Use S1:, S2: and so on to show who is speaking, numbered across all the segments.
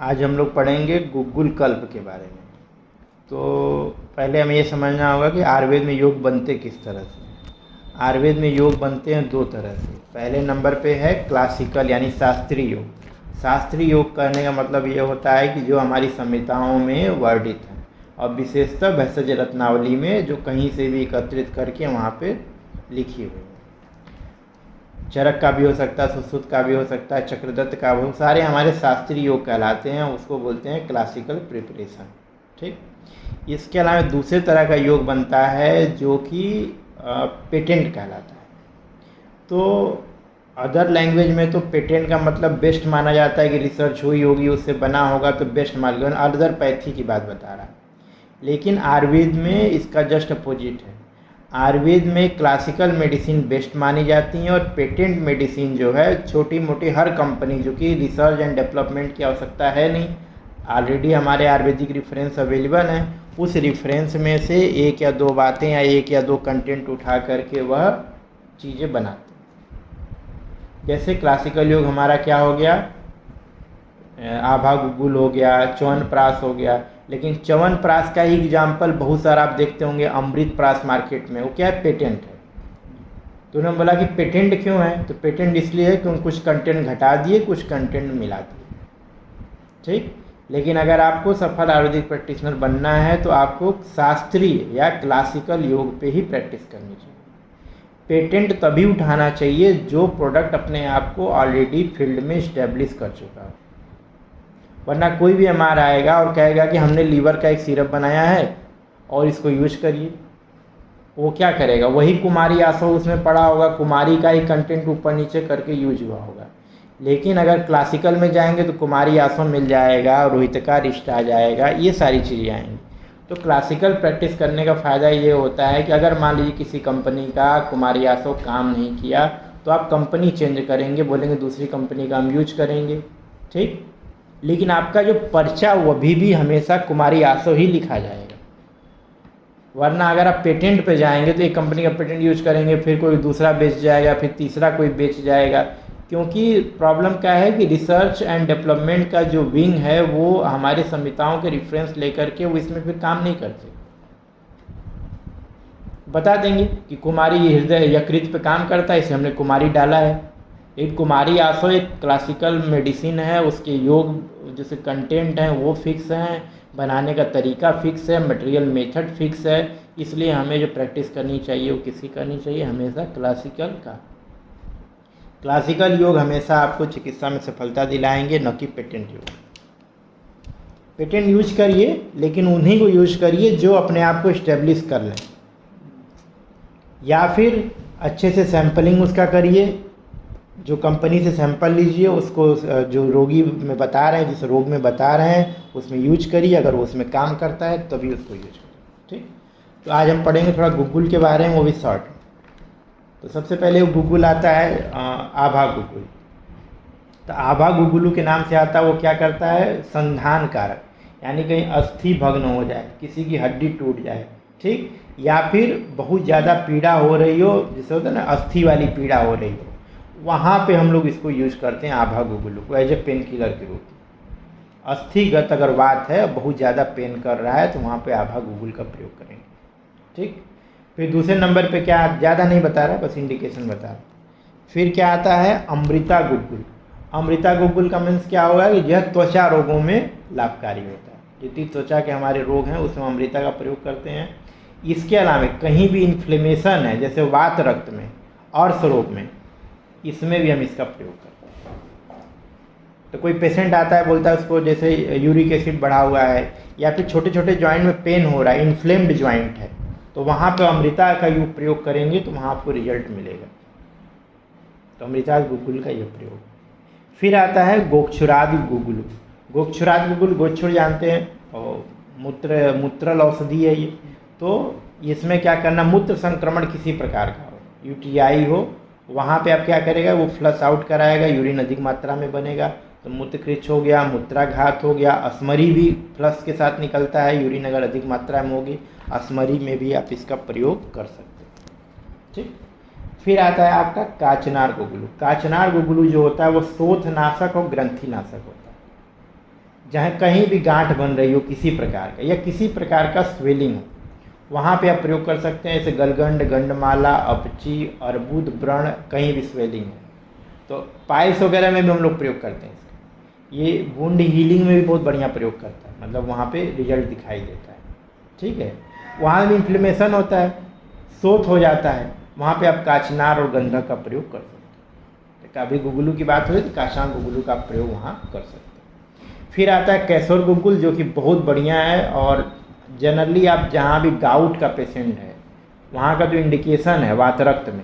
S1: आज हम लोग पढ़ेंगे गुग्गुल कल्प के बारे में। तो पहले हमें ये समझना होगा कि आयुर्वेद में योग बनते किस तरह से। आयुर्वेद में योग बनते हैं दो तरह से। पहले नंबर पे है क्लासिकल यानी शास्त्रीय योग। शास्त्रीय योग करने का मतलब ये होता है कि जो हमारी संहिताओं में वर्णित है और विशेषतः भेषज रत्नावली में जो कहीं से भी एकत्रित करके वहाँ पे लिखी हुई है। चरक का भी हो सकता है, सुश्रुत का भी हो सकता है, चक्रदत्त का भी, सारे हमारे शास्त्रीय योग कहलाते हैं। उसको बोलते हैं क्लासिकल प्रिपरेशन। ठीक। इसके अलावा दूसरे तरह का योग बनता है जो कि पेटेंट कहलाता है। तो अदर लैंग्वेज में तो पेटेंट का मतलब बेस्ट माना जाता है कि रिसर्च हुई होगी, उससे बना होगा तो बेस्ट मान लो। अदर पैथी की बात बता रहा है, लेकिन आयुर्वेद में इसका जस्ट अपोजिट है। आयुर्वेद में क्लासिकल मेडिसिन बेस्ट मानी जाती हैं और पेटेंट मेडिसिन जो है छोटी मोटी हर कंपनी जो कि रिसर्च एंड डेवलपमेंट की आवश्यकता है नहीं, ऑलरेडी हमारे आयुर्वेदिक रेफरेंस अवेलेबल हैं, उस रेफरेंस में से एक या दो बातें या एक या दो कंटेंट उठा करके वह चीज़ें बनाते हैं। जैसे क्लासिकल योग हमारा क्या हो गया, आभा गुग्गुल हो गया, च्यवनप्राश हो गया। लेकिन च्यवनप्राश का ही एग्जाम्पल बहुत सारा आप देखते होंगे अमृतप्राश मार्केट में, वो क्या है, पेटेंट है। तो उन्होंने बोला कि पेटेंट क्यों है, तो पेटेंट इसलिए है कि कुछ कंटेंट घटा दिए, कुछ कंटेंट मिला दिए। ठीक। लेकिन अगर आपको सफल आयुर्वेदिक प्रैक्टिशनर बनना है तो आपको शास्त्रीय या क्लासिकल योग पे ही प्रैक्टिस करनी चाहिए। पेटेंट तभी उठाना चाहिए जो प्रोडक्ट अपने आप को ऑलरेडी फील्ड में इस्टेब्लिश कर चुका हो। वरना कोई भी हमारा आएगा और कहेगा कि हमने लीवर का एक सिरप बनाया है और इसको यूज करिए, वो क्या करेगा, वही कुमारी आसव उसमें पड़ा होगा, कुमारी का ही कंटेंट ऊपर नीचे करके यूज हुआ होगा। लेकिन अगर क्लासिकल में जाएंगे तो कुमारी आसव मिल जाएगा, रोहितका रिष्ट आ जाएगा, ये सारी चीज़ें आएंगी। तो क्लासिकल प्रैक्टिस करने का फ़ायदा ये होता है कि अगर मान लीजिए किसी कंपनी का कुमारी आसव काम नहीं किया तो आप कंपनी चेंज करेंगे, बोलेंगे दूसरी कंपनी का हम यूज करेंगे। ठीक। लेकिन आपका जो पर्चा वो भी हमेशा कुमारी आसव ही लिखा जाएगा। वरना अगर आप पेटेंट पे जाएंगे तो एक कंपनी का पेटेंट यूज करेंगे, फिर कोई दूसरा बेच जाएगा, फिर तीसरा कोई बेच जाएगा। क्योंकि प्रॉब्लम क्या है कि रिसर्च एंड डेवलपमेंट का जो विंग है वो हमारे संहिताओं के रेफरेंस लेकर के वो इसमें फिर काम नहीं करते। बता देंगे कि कुमारी हृदय यकृत पे काम करता है, इसे हमने कुमारी डाला है। एक कुमारी आसव एक क्लासिकल मेडिसिन है, उसके योग जैसे कंटेंट हैं वो फिक्स हैं, बनाने का तरीका फिक्स है, मटेरियल मेथड फिक्स है। इसलिए हमें जो प्रैक्टिस करनी चाहिए वो किसकी करनी चाहिए, हमेशा क्लासिकल का। क्लासिकल योग हमेशा आपको चिकित्सा में सफलता दिलाएंगे, न कि पेटेंट योग। पेटेंट यूज करिए लेकिन उन्हीं को यूज करिए जो अपने आप को इस्टेब्लिश कर लें, या फिर अच्छे से सैम्पलिंग उसका करिए। जो कंपनी से सैंपल लीजिए, उसको जो रोगी में बता रहे हैं, जिस रोग में बता रहे हैं उसमें यूज करिए। अगर वो उसमें काम करता है तभी उसको यूज करिए। ठीक। तो आज हम पढ़ेंगे थोड़ा गुग्गुल के बारे में, वो भी शॉर्ट। तो सबसे पहले वो गुग्गुल आता है आभा गुग्गुल। तो आभा गुग्गुलू के नाम से आता है, वो क्या करता है, संधान कारक, यानी कहीं अस्थि भग्न हो जाए, किसी की हड्डी टूट जाए, ठीक, या फिर बहुत ज़्यादा पीड़ा हो रही हो, जैसे होता है ना अस्थि वाली पीड़ा हो रही हो, वहाँ पे हम लोग इसको यूज करते हैं आभा गुग्गुलू को एज ए पेन किलर के रूप में। अस्थिगत अगर बात है, बहुत ज़्यादा पेन कर रहा है, तो वहाँ पे आभा गुग्गुल का प्रयोग करेंगे। ठीक। फिर दूसरे नंबर पे क्या, ज़्यादा नहीं बता रहा, बस इंडिकेशन बता रहा। फिर क्या आता है अमृता गुग्गुल। अमृता गुग्गुल का मीन्स क्या होगा कि यह त्वचा रोगों में लाभकारी होता है। जितनी त्वचा के हमारे रोग हैं उसमें अमृता का प्रयोग करते हैं। इसके अलावा कहीं भी इन्फ्लेमेशन है, जैसे वात रक्त में और रोग में, इसमें भी हम इसका प्रयोग करते हैं। तो कोई पेशेंट आता है, बोलता है उसको जैसे यूरिक एसिड बढ़ा हुआ है, या फिर छोटे छोटे जॉइंट में पेन हो रहा है, इन्फ्लेम्ड जॉइंट है, तो वहाँ पे अमृता का यूँ प्रयोग करेंगे तो वहाँ आपको रिजल्ट मिलेगा। तो अमृता गुग्गुल का यह प्रयोग। फिर आता है गोक्षुरादि गुग्गुल। गोक्षुरादि गुग्गुल, गोक्षुर जानते हैं, और मूत्रल औषधि है ये। तो इसमें क्या करना, मूत्र संक्रमण किसी प्रकार का हो, यूटीआई हो, वहाँ पे आप क्या करेगा, वो फ्लश आउट कराएगा, यूरिन अधिक मात्रा में बनेगा तो मूत्रकृच्छ हो गया, मूत्राघात हो गया, अस्मरी भी फ्लश के साथ निकलता है, यूरिन अगर अधिक मात्रा में होगी, अस्मरी में भी आप इसका प्रयोग कर सकते हैं। ठीक। फिर आता है आपका काचनार गुग्गुलू। काचनार गुग्गुलू जो होता है वो शोथनाशक और ग्रंथिनाशक होता है। जहाँ कहीं भी गांठ बन रही हो किसी प्रकार का या किसी प्रकार का स्वेलिंग हो, वहाँ पे आप प्रयोग कर सकते हैं। जैसे गलगंड, गंडमाला, अपची, अर्बुद, व्रण, कहीं भी स्वेलिंग है तो पाइल्स वगैरह में भी हम लोग प्रयोग करते हैं इसका। ये वुंड हीलिंग में भी बहुत बढ़िया प्रयोग करता है, मतलब वहाँ पे रिजल्ट दिखाई देता है। ठीक है, वहाँ भी इन्फ्लेमेशन होता है, शोथ हो जाता है, वहाँ पे आप काचनार और गंधक का प्रयोग कर सकते हैं। कभी गुगुलू की बात हुई तो काशांग गुगुलू का प्रयोग वहाँ कर सकते हैं। फिर आता है केसर गुगुल, जो कि बहुत बढ़िया है और जनरली आप जहाँ भी गाउट का पेशेंट है वहाँ का जो इंडिकेशन है वात रक्त में,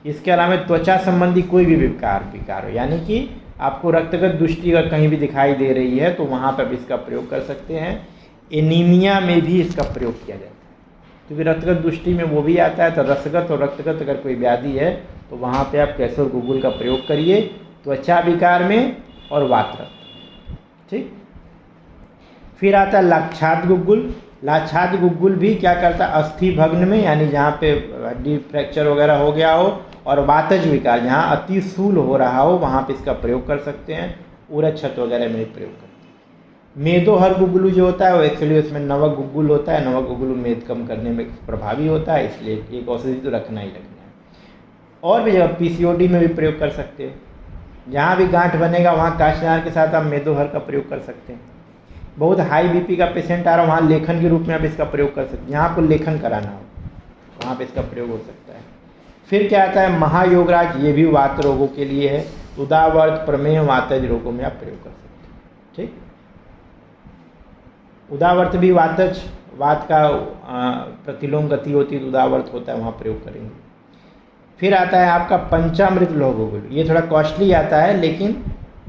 S1: इसके अलावा त्वचा संबंधी कोई भी विकार हो, यानी कि आपको रक्तगत दुष्टि अगर कहीं भी दिखाई दे रही है तो वहाँ पर भी इसका प्रयोग कर सकते हैं। एनीमिया में भी इसका प्रयोग किया जाता है, क्योंकि रक्तगत दुष्टि में वो भी आता है। तो रसगत और रक्तगत अगर कोई व्याधि है तो वहाँ पे आप केसर गुगुल का प्रयोग करिए, त्वचा विकार में और वात रक्त। ठीक, फिर आता है लाक्षात गुगुल। लाक्षात गुगुल भी क्या करता है, अस्थि भग्न में, यानी जहाँ पे हड्डी फ्रैक्चर वगैरह हो गया हो और वातज विकार जहाँ अतिशूल हो रहा हो वहाँ पे इसका प्रयोग कर सकते हैं। उरद छत वगैरह में प्रयोग करते हैं। मेदोहर गुगुलू जो होता है वो एक्चुअली उसमें नवक गुगुल होता है। नवक गुगुलू मेद कम करने में प्रभावी होता है, इसलिए एक औषधि तो रखना ही रखना है। और भी जगह पीसीओडी में भी प्रयोग कर सकते हैं। जहाँ भी गांठ बनेगा वहाँ काचनार के साथ आप मेदोहर का प्रयोग कर सकते हैं। बहुत हाई बीपी का पेशेंट आ रहा है वहाँ लेखन के रूप में आप इसका प्रयोग कर सकते हैं। जहाँ आपको लेखन कराना हो वहाँ पे इसका प्रयोग हो सकता है। फिर क्या आता है महायोगराज, ये भी वात रोगों के लिए है। उदावर्त, प्रमेह, वातज रोगों में आप प्रयोग कर सकते हैं। ठीक, उदावर्त भी वातज, वात का प्रतिलोम गति होती है तो उदावर्त होता है, वहाँ प्रयोग करेंगे। फिर आता है आपका पंचामृत लौह गुगुल। ये थोड़ा कॉस्टली आता है लेकिन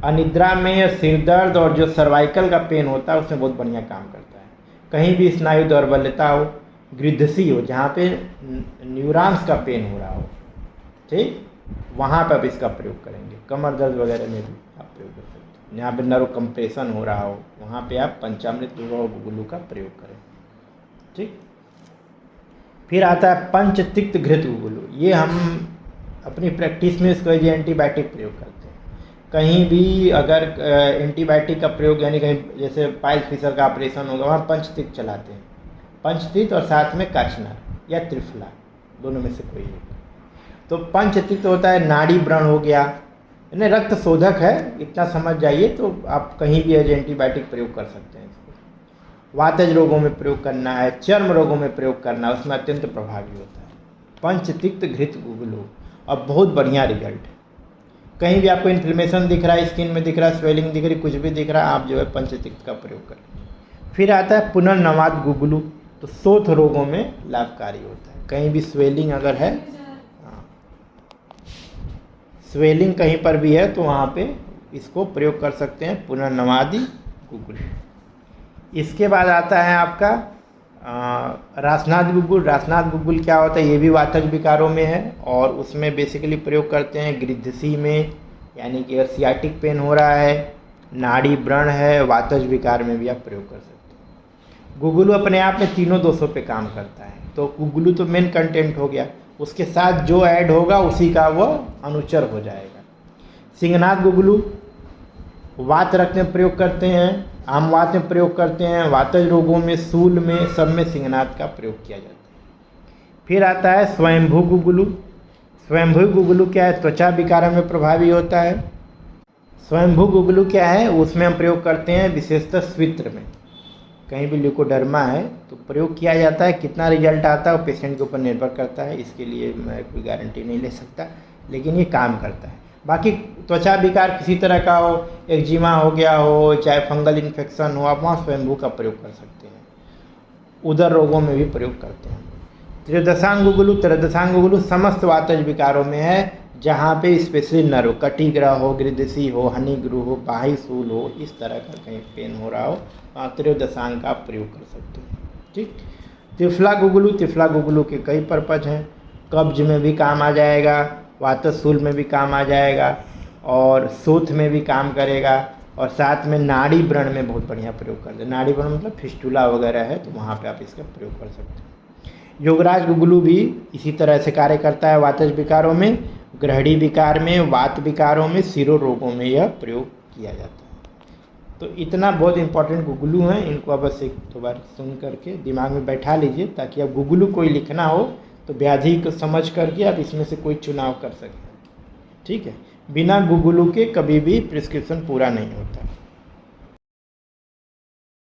S1: अनिद्रा में सिर दर्द और जो सर्वाइकल का पेन होता है उसमें बहुत बढ़िया काम करता है। कहीं भी स्नायु दौर्बल्यता हो, गृद्धसी हो, जहाँ पे न्यूरॉन्स का पेन हो रहा हो, ठीक, वहाँ पर आप इसका प्रयोग करेंगे। कमर दर्द वगैरह में भी आप प्रयोग कर सकते हैं। जहाँ पे नर्व कंप्रेशन हो रहा हो वहाँ पे आप पंचामृत लौह गुगुलू का प्रयोग करें। ठीक, फिर आता है पंचतिक्त घृत गुगुलू। ये हम अपनी प्रैक्टिस में इसको एज एंटीबायोटिक प्रयोग करते हैं। कहीं भी अगर एंटीबायोटिक का प्रयोग, यानी कहीं जैसे पाइल्स फिशर का ऑपरेशन होगा वहाँ पंचतिक्त चलाते हैं। पंचतिक्त और साथ में काचनार या त्रिफला, दोनों में से कोई एक। तो पंचतिक्त होता है नाड़ी व्रण हो गया, यानी रक्त शोधक है, इतना समझ जाइए। तो आप कहीं भी एज एंटीबायोटिक प्रयोग कर सकते हैं इसको। वातज रोगों में प्रयोग करना है, चर्म रोगों में प्रयोग करना है, उसमें अत्यंत प्रभावी होता है पंचतिक्त घृत गुगुलू। अब बहुत बढ़िया रिजल्ट है। कहीं भी आपको इन्फ्लेमेशन दिख रहा है, स्किन में दिख रहा है, स्वेलिंग दिख रही, कुछ भी दिख रहा है, आप जो है पंचतिक्त का प्रयोग करें। फिर आता है पुनर्नवाद गुगुलू। तो शोथ रोगों में लाभकारी होता है। कहीं भी स्वेलिंग अगर है, स्वेलिंग कहीं पर भी है तो वहाँ पे इसको प्रयोग कर सकते हैं, पुनर्नवादी गुगुल। इसके बाद आता है आपका रासनाथ गुगुल। रासनाथ गुगुल क्या होता है, ये भी वातज विकारों में है और उसमें बेसिकली प्रयोग करते हैं गृद्धसी में, यानी कि अगर सियाटिक पेन हो रहा है, नाड़ी व्रण है, वातज विकार में भी आप प्रयोग कर सकते हैं। गुगुलू अपने आप में तीनों दोषों पे काम करता है। तो गुगुलू तो मेन कंटेंट हो गया, उसके साथ जो ऐड होगा उसी का वो अनुचर हो जाएगा। सिंहनाथ गुगुलू वात रक्त में प्रयोग करते हैं, आम वात में प्रयोग करते हैं, वातज रोगों में, सूल में, सब में सिंहनाथ का प्रयोग किया जाता है। फिर आता है स्वयंभू गुगुलू। स्वयंभू गुगुलू क्या है, त्वचा विकारों में प्रभावी होता है। स्वयंभू गुगुलू क्या है, उसमें हम प्रयोग करते हैं विशेषतः स्वित्र में। कहीं भी ल्यूकोडर्मा है तो प्रयोग किया जाता है। कितना रिजल्ट आता है वो पेशेंट के ऊपर निर्भर करता है, इसके लिए मैं कोई गारंटी नहीं ले सकता, लेकिन ये काम करता है। बाकी त्वचा विकार किसी तरह का हो, एक्जिमा हो गया हो, चाहे फंगल इन्फेक्शन हो, आप वहाँ स्वयंभू का प्रयोग कर सकते हैं। उदर रोगों में भी प्रयोग करते हैं। त्रयोदशांग गुगुलू। त्रयोदशांग गुगुलू समस्त वातज विकारों में है, जहाँ पे स्पेशली नर्व, कटिग्रह हो, गृद्धसी हो, हनिग्रह हो, बाही सूल हो, इस तरह का कहीं पेन हो रहा हो, वहाँ त्रयोदशांग का आप प्रयोग कर सकते हैं। ठीक। त्रिफला गुगुलू। त्रिफला गुगुलू के कई पर्पज हैं। कब्ज में भी काम आ जाएगा, वातसूल में भी काम आ जाएगा और शोथ में भी काम करेगा, और साथ में नाड़ी व्रण में बहुत बढ़िया प्रयोग करते हैं। नाड़ी व्रण मतलब फिस्टुला वगैरह है तो वहाँ पे आप इसका प्रयोग कर सकते हैं। योगराज गुगुलू भी इसी तरह से कार्य करता है, वातज विकारों में, ग्रहणी विकार में, वात विकारों में, शिरो रोगों में यह प्रयोग किया जाता है। तो इतना बहुत इंपॉर्टेंट गुगलू हैं, इनको आप बस एक दो बार सुन करके दिमाग में बैठा लीजिए, ताकि अब गुगलू कोई लिखना हो तो व्याधि को समझ करके आप इसमें से कोई चुनाव कर सकें। ठीक है, बिना गुगलू के कभी भी प्रिस्क्रिप्शन पूरा नहीं होता।